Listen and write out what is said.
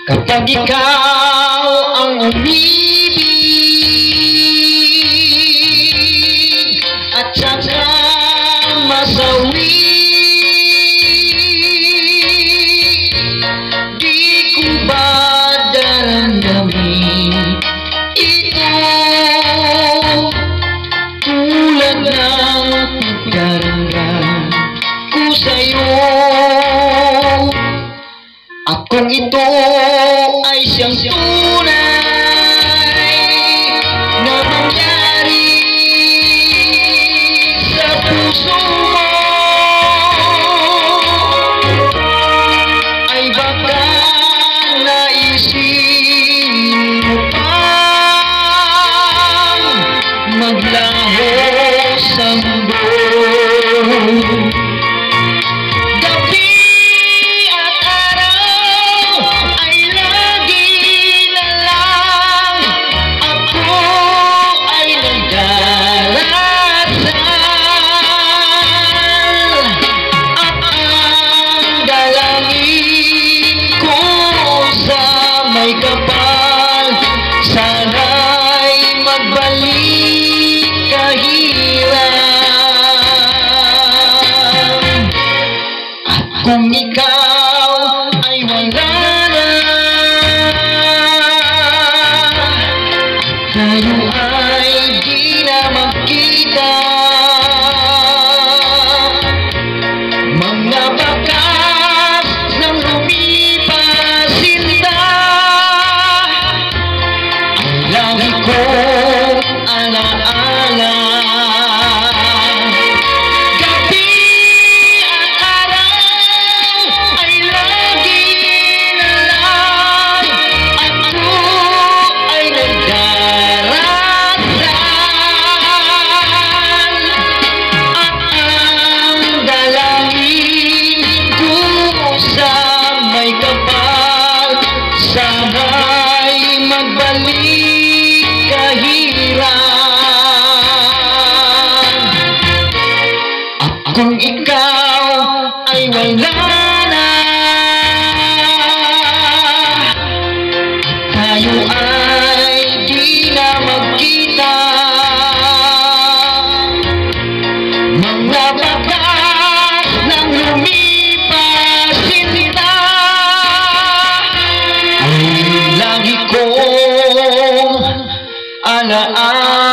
Kapag ikaw ang umibig at saka masawi, di ko ba daramdamin ito tulad ng pagdaramdam ko sa'yo? Akong ito ay siyang tunay na mangyari sa puso mo, ay baka naisip mo pang maglaho sa mundo. Sana'y magbalik kahirap. At kung ikaw ay wala na, tayo ay di na magkita. Mga bakas ng lumipas sinta, lagi kong alaala. Gabi at araw ay lagi na lang ako ay nagdarasal. At ang dalangin ko sa may kapal, sana'y magbalik kahirap. At kung ikaw ay wala na, tayo ay di na magkita. Mga bakas ng lumipas sinta, ay lagi kong alaala.